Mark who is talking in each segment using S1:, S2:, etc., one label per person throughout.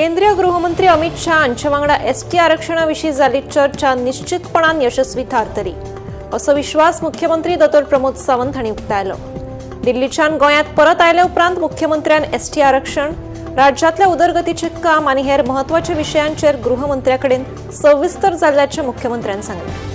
S1: केंद्रीय गृहमंत्री अमित शाह हांचे वांगडा एसटी आरक्षणाविशीं जाल्ली चर्चा निश्चितपणान यशस्वी थारतली असो विश्वास मुख्यमंत्री दोतोर प्रमोद सावंत हांणी उक्तायलो। दिल्लीच्यान गोंयांत परत आयले उपरांत मुख्यमंत्र्यान एसटी आरक्षण, राज्यातल्या उदरगतीचे काम आनी हेर महत्वाच्या विशयांचेर गृहमंत्र्याकडेन सविस्तर जाल्ल्याचें मुख्यमंत्र्यान सांगलें।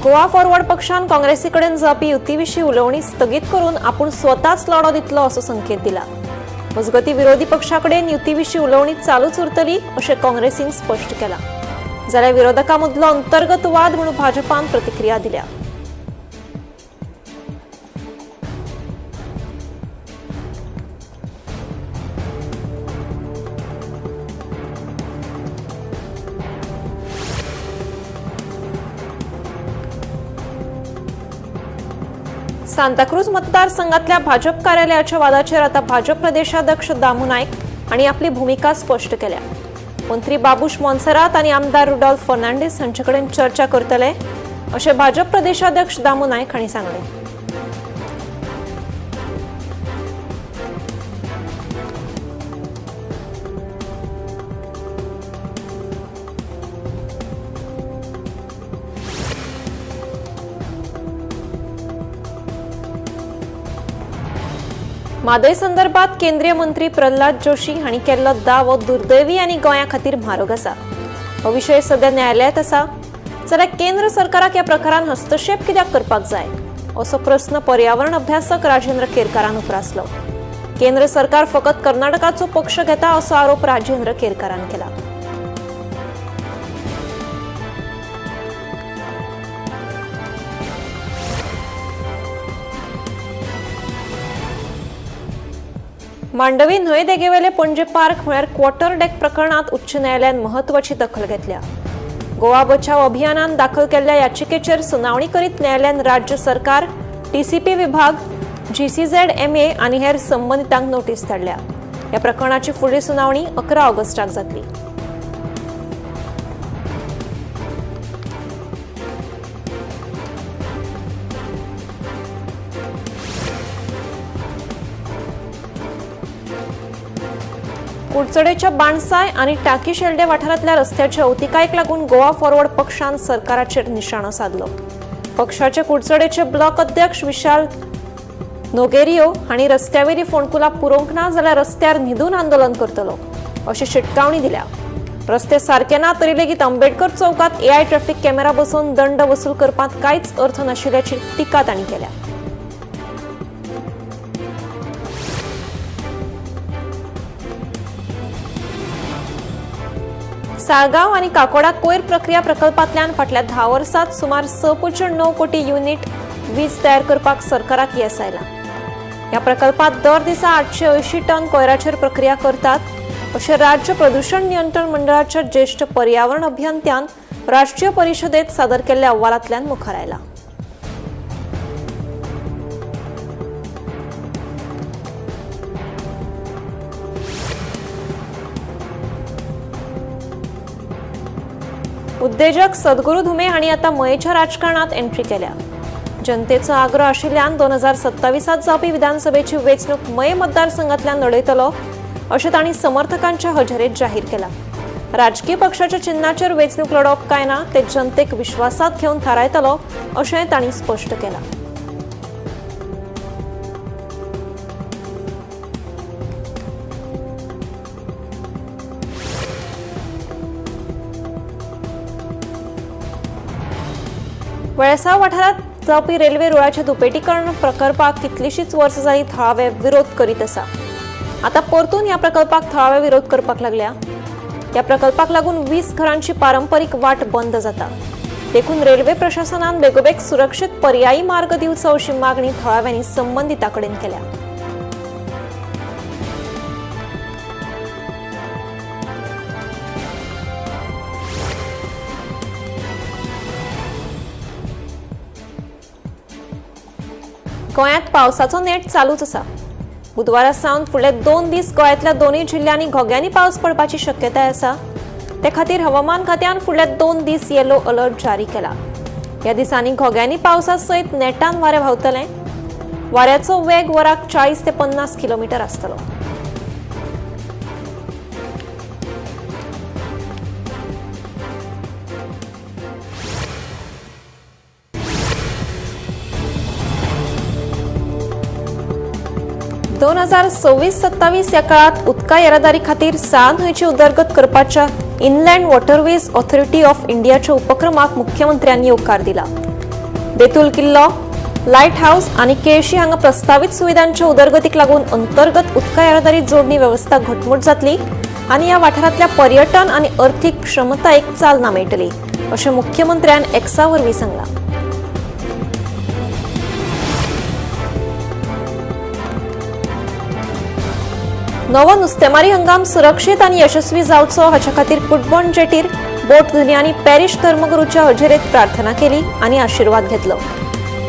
S1: गोवा फॉरवर्ड पक्षान काँग्रेसीकडेन जावपी युतीविशीं उलोवणी स्थगीत करून आपूण स्वताच लढो दितलो असो संकेत दिला। मजगतीं विरोधी पक्षाकडेन युतीविशीं उलोवणी चालूच उरतली अशें काँग्रेसीन स्पश्ट केलां। जाल्यार विरोधकां मदलो अंतर्गत वाद म्हणून भाजपान प्रतिक्रिया दिल्या। सांताक्रूज मतदारसंघातल्या भाजप कार्यालयाच्या वादाचेर आता भाजप प्रदेशाध्यक्ष दामू नायक हांणी आपली भूमिका स्पश्ट केल्या। मंत्री बाबूश मोन्सेरात आनी आमदार रुडॉल्फ फर्नांडीस हांचे कडेन चर्चा करतले अशें भाजप प्रदेशाध्यक्ष दामू नायक हांणी सांगलें। म्हादय संदर्भात केंद्रीय मंत्री प्रल्हाद जोशी हांणी केल्लो दावो दुर्दैवी आनी गोंया खातीर म्हारग आसा। हो विशय सध्या न्यायालयात आसा जाल्यार केंद्र सरकाराक ह्या प्रकारान हस्तक्षेप कित्याक करपाक जाय असो प्रस्न पर्यावरण अभ्यासक राजेंद्र केरकारान उपरासलो। केंद्र सरकार फकत कर्नाटकाचो पक्ष घेता असो आरोप राजेंद्र केरकारान केला। मांडवी न्हंय देगेवेले पणजे पार्क म्हळ्यार क्वॉर्टर डेक प्रकरणात उच्च न्यायालयान महत्वाची दखल घेतल्या। गोवा बचाव अभियानान दाखल केल्ल्या याचिकेचेर सुनावणी करीत न्यायालयान राज्य सरकार, टीसीपी विभाग, GCZMA आनी हेर संबंधितांक नोटीस धाडल्या। ह्या प्रकरणाची फुडली सुनावणी 11 ऑगस्टाक जातली। कुडचडेच्या बाणसाय आनी टाकी शेल्डे वाठारांतल्या रस्त्याच्या अवतिकायेक लागून गोवा फॉरवर्ड पक्षान सरकाराचेर निशाणो साधलो। पक्षाचे कुडचडेचे ब्लॉक अध्यक्ष विशाल नोगेरियो हांणी रस्त्यावेली फोंडकुलां पुरोवंक ना जाल्यार रस्त्यार न्हिदून आंदोलन करतलो अशी शिटकावणी दिल्या। रस्ते सारके ना तरी लेगीत अंबेडकर चौकात AI ट्रॅफिक कॅमेरा बसोवन दंड वसूल करपाक कांयच अर्थ नाशिल्ल्याची टिका तांणी केल्या। साळगांव आनी काकोडा कोयर प्रक्रिया प्रकल्पांतल्यान फाटल्या 10 वर्सांत सुमार 6.9 कोटी युनिट वीज तयार करपाक सरकाराक येस आयला। ह्या प्रकल्पांत दर दिसा 880 टन कोयराचेर प्रक्रिया करतात अशें राज्य प्रदूषण नियंत्रण मंडळाच्या ज्येष्ठ पर्यावरण अभियंत्यान राष्ट्रीय परिशदेत सादर केल्ल्या अहवालांतल्यान मुखार आयला। उद्देजक सद्गुरू धुमे हांणी आता मयेच्या राजकारणात एंट्री केल्या। जनतेचो आग्रह आशिल्ल्यान 2027 जावपी विधानसभेची वेंचणूक मये मतदारसंघांतल्यान लढयतलो अशें तांणी समर्थकांच्या हजेरेत जाहीर केला। राजकीय पक्षाच्या चिन्हाचेर वेंचणूक लढोवप काय ना ते जनतेक विश्वासात घेवन थारायतलो अशेंय तांणी स्पश्ट केलां। वेळसाव वाठारांत जावपी रेल्वे रुळाचे दुपेटीकरण प्रकल्पाक कितलीशींच वर्सां जालीं थळावे विरोध करीत आसा। आता परतून ह्या प्रकल्पाक थळावे विरोध करपाक लागल्या। ह्या प्रकल्पाक लागून 20 घरांची पारंपरीक वाट बंद जाता। देखून रेल्वे प्रशासनान बेगोबेग सुरक्षीत पर्यायी मार्ग दिवचो अशी मागणी थळाव्यांनी संबंधितांकडेन केल्या। गोंयांत पावसाचो नेट चालूच आसा। बुधवारा सावन फुडले 2 दीस गोंयांतल्या दोनूय जिल्ह्यांनी घोग्यांनी पावस पडपाची शक्यताय आसा। ते खातीर हवामान खात्यान फुडले 2 दीस येलो अलर्ट जारी केला। ह्या दिसांनी घोग्यांनी पावसा सयत नेटान वारें व्हांवतले। वाऱ्याचो वेग वराक 40 ते 50 किलोमीटर आसतलो। दोन 2026-27 या काळात उदका येरादारी खातीर 6 न्हंयची उदरगत करपाच्या इनलँड वॉटरवेज ऑथॉरिटी ऑफ इंडियाच्या उपक्रमाक मुख्यमंत्र्यांनी होकार दिला। बेतूल किल्लो, लायट हाऊस आणि केळशी हांगा प्रस्तावित सुविधांच्या उदरगतीक लागून अंतर्गत उदका येरादारी जोडणी व्यवस्था घटमूट जातली आणि या वाठारांतल्या पर्यटन आणि अर्थीक क्षमतायेक चालना मेळटली, अशें मुख्यमंत्र्यान एक्सा वरवीं सांगला। नवो नुस्तेमारी हंगाम सुरक्षीत आणि यशस्वी जावचो हाचे खातीर फुटबॉल जेटीर बोट धन्यांनी पॅरिश धर्मगुरूच्या हजेरेत प्रार्थना केली आणि आशीर्वाद घेतलो।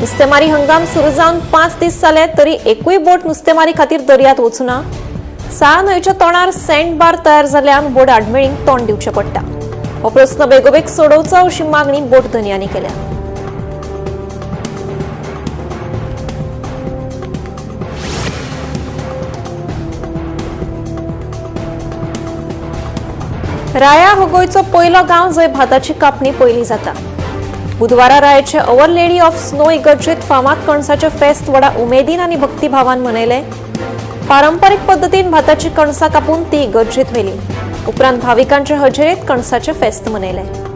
S1: नुस्तेमारी हंगाम सुरू जावन 5 दीस जाले तरी एकूय बोट नुस्तेमारी खातीर दर्यांत वचूना। 6 न्हंयच्या तोंडार सँडबार तयार जाल्ल्यान बोट आडमेळींक तोंड दिवचें पडटा। हो प्रस्न बेगोबेग सोडोवचो अशी मागणी बोट धन्यांनी केल्या। राया हो गोंयचो पयलो गांव जंय भाताची कापणी पयली जाता। बुधवारा रायाचे अवर लेडी ऑफ स्नो इगर्जेत फामाद कणसाचे फेस्त व्हडा उमेदीन आनी भक्तिभावान मनयले। पारंपारीक पद्दतीन भाताची कणसां कापून ती इगर्जेत व्हेली। उपरांत भाविकांच्या हजेरेत कणसाचे फेस्त मनयले।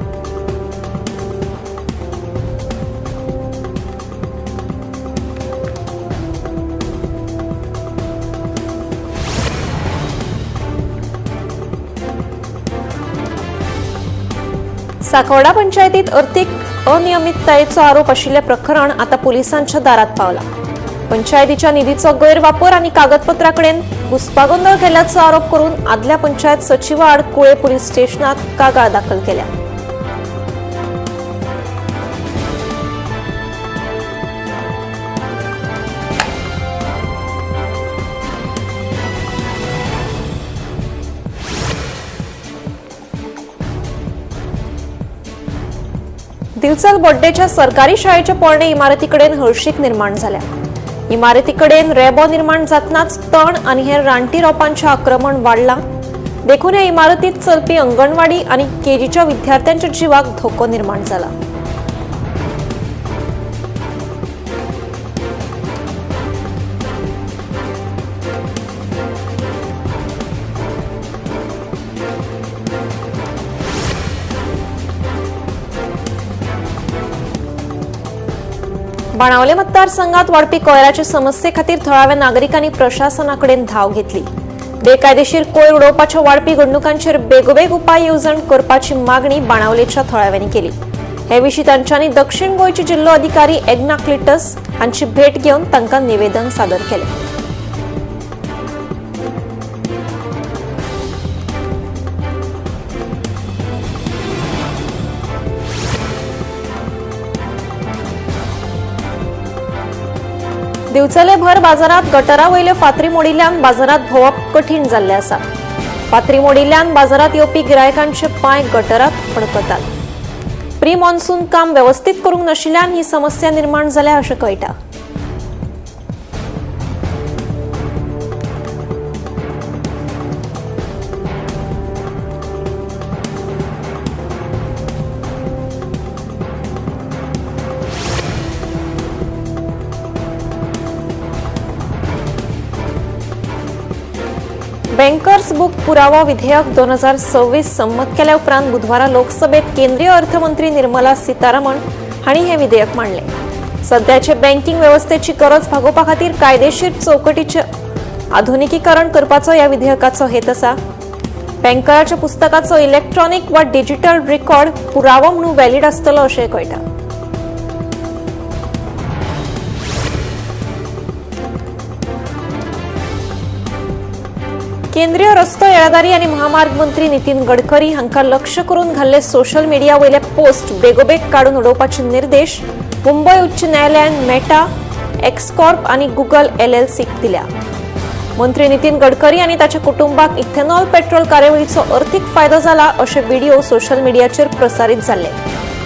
S1: साखवडा पंचायतीत अर्थीक अनियमिततायेचो आरोप आशिल्ले प्रकरण आता पुलिसांच्या दारात पावला। पंचायतीच्या निधीचो गैरवापर आणि कागदपत्रांकडेन घुसपागोंदळ केल्याचो आरोप करून आदल्या पंचायत सचिवा आड कुळे पुलीस स्टेशनात कागाळ दाखल केल्या। दिवचल बोड्डेच्या सरकारी शाळेच्या पोरणे इमारतीकडेन हळशीक निर्माण झाल्या। इमारतीकडेन रेबो निर्माण जातनाच तण आणि हेर रानटी रोपांचे आक्रमण वाढला। देखून ह्या इमारतीत चलपी अंगणवाडी आणि केजीच्या विद्यार्थ्यांच्या जीवाक धोको निर्माण झाला। बाणावले मतदारसंघात वाढपी कोयराचे समस्ये खातीर थळाव्या नागरिकांनी प्रशासनाकडेन धाव घेतली। बेकायदेशीर कोयर उडोवपाच्या वाढपी घडणुकांचेर बेगोबेग उपाय येवजण करपाची मागणी बाणावलेच्या थळाव्यांनी केली। हे विशीं तांच्यांनी दक्षिण गोंयचे जिल्लो अधिकारी एग्नाक्लिटस हांची भेट घेवन तांकां निवेदन सादर केलें। दिवचले भर बाजारात गटरा वयले फातरी मोडिल्ल्यान बाजारात भोंवप कठीण जाल्लें आसा। फातरी मोडिल्ल्यान बाजारात येवपी गिरायकांचे पांय गटरात अडकतात। प्री मॉन्सून काम व्यवस्थित करूंक नाशिल्ल्यान ही समस्या निर्माण जाल्या अशें कळटा। बँकर्स बुक पुरावा विधेयक 2026 संमत केल्या उपरांत बुधवारा लोकसभेत केंद्रीय अर्थमंत्री निर्मला सीतारामन हांणी हे विधेयक मांडले। सध्याचे बँकिंग व्यवस्थेची गरज भागोवपा खातीर कायदेशीर चौकटीचे आधुनिकीकरण करपाचो ह्या विधेयकाचो हेत आसा। बँकराच्या पुस्तकाचो इलेक्ट्रॉनिक वा डिजिटल रेकॉर्ड पुरावो म्हणून व्हॅलिड आसतलो अशें कळटा। केंद्रीय रस्तो येरादारी आणि महामार्ग मंत्री नितीन गडकरी हांकां लक्ष करून घाल्ले सोशल मीडिया वयले पोस्ट बेगोबेग काडून उडोवपाचे निर्देश मुंबय उच्च न्यायालयान मेटा, एक्सकॉर्प आणि गुगल LLCक दिल्या। मंत्री नितीन गडकरी आणि ताच्या कुटुंबाक इथेनॉल पेट्रोल कार्यावळीचो अर्थीक फायदो जाला असे व्हिडिओ सोशल मीडियाचेर प्रसारित जाल्ले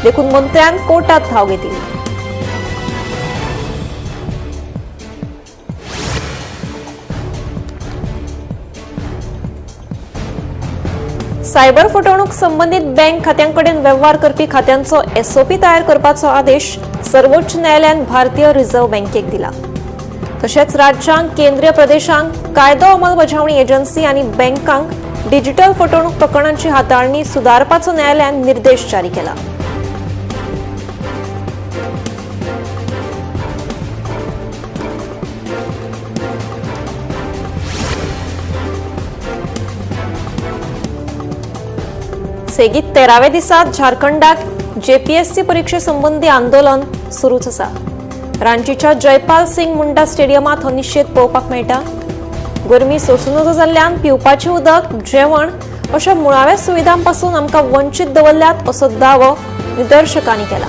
S1: देखून मंत्र्यान कोर्टात धाव घेतली. सायबर फटवणूक संबंधित बँक खात्यांकडेन व्यवहार करपी खात्यांचो एसओपी तयार करपाचो आदेश सर्वोच्च न्यायालयान भारतीय रिझर्व्ह बँकेक दिला. तशेंच राज्यांक, केंद्रीय प्रदेशांक, कायदो अंमलबजावणी एजन्सी आनी बँकांक डिजिटल फटवणूक प्रकरणांची हाताळणी सुदारपाचो न्यायालयान निर्देश जारी केला. सेगीत 13व्या दिसात झारखंडात जेपीएससी परीक्षे संबंधी आंदोलन सुरूच आसा. रांचीच्या जयपाल सिंग मुंडा स्टेडियमात हो निषेध पळोवपाक मेळटा. गरमी सोंसून नजो जाल्ल्यान पिवपाचें उदक, जेवण अशा मुळाव्या सुविधांपासून आमकां वंचीत दवरल्यात असो दावो निदर्शकांनी केला.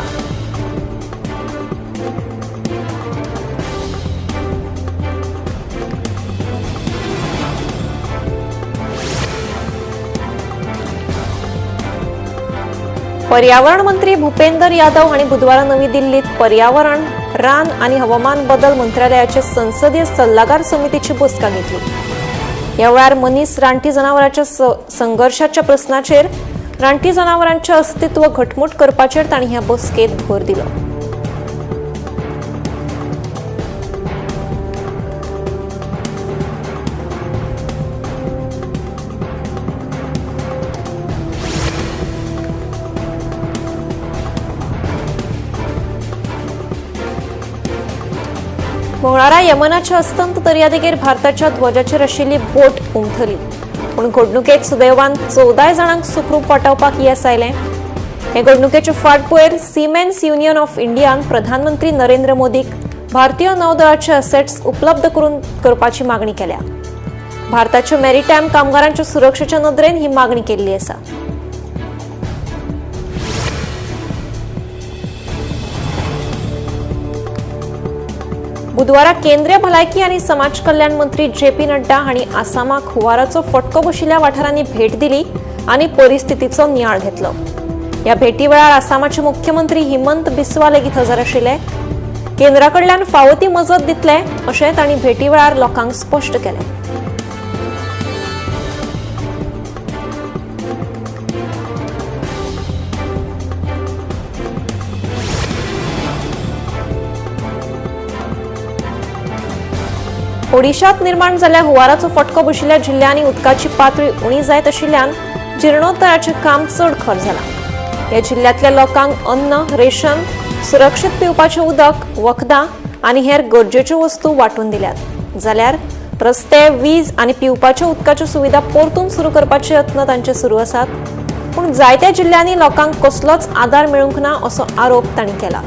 S1: पर्यावरण मंत्री भूपेंदर यादव हांणी बुधवारा नवी दिल्लीत पर्यावरण, रान आनी हवामान बदल मंत्रालयाचे संसदीय सल्लागार समितीची बसका घेतली. ह्या वेळार मनीस रानटी जनावरांच्या संघर्षाच्या प्रस्नाचेर, रानटी जनावरांचे अस्तित्व घटमूट करपाचेर तांणी ह्या बसकेत भर दिलो. मंगळारा यमनाच्या अस्तंत दर्यादेगेर भारताच्या ध्वजाचेर आशिल्ली बोट उमटली. पूण घडणुकेक सुदैवान 14 जाणांक सुखरूप वाटावपाक येस आयलें. हे घडणुकेचे फाटभुंयेर सिमेन्स युनियन ऑफ इंडियान प्रधानमंत्री नरेंद्र मोदीक भारतीय नौदळाचे असेट्स उपलब्ध करून करपाची मागणी केल्या. भारताच्या मॅरिटायम कामगारांच्या सुरक्षेच्या नदरेन ही मागणी केल्ली आसा. बुधवारा केंद्रीय भलायकी आणि समाज कल्याण मंत्री जेपी नड्डा हांणी आसामाक हुंवाराचो फटको बशिल्ल्या वाठारांनी भेट दिली आणि परिस्थितीचो नियाळ घेतलो. ह्या भेटी वेळार आसामाचे मुख्यमंत्री हिमंत बिस्वा लेगीत हजर आशिल्ले. केंद्राकडल्यान फावो ती मजत दितले अशें तांणी भेटी वेळार लोकांक स्पश्ट केलें. ओडिशात निर्माण जाल्ल्या हुंवाराचो फटको बशिल्ल्या जिल्ह्यांनी उदकाची पातळी उणी जायत आशिल्ल्यान जीर्णोद्धाराचें काम चड खर जालां. ह्या जिल्ह्यांतल्या लोकांक अन्न, रेशन, सुरक्षीत पिवपाचें उदक, वखदां आनी हेर गरजेच्यो वस्तू वांटून दिल्यात. जाल्यार रस्ते, वीज आनी पिवपाच्या उदकाच्यो सुविधा परतून सुरू करपाचे यत्न तांचे सुरू आसात. पूण जायत्या जिल्ह्यांनी लोकांक कसलोच आदार मेळूंक ना असो आरोप तांणी केला.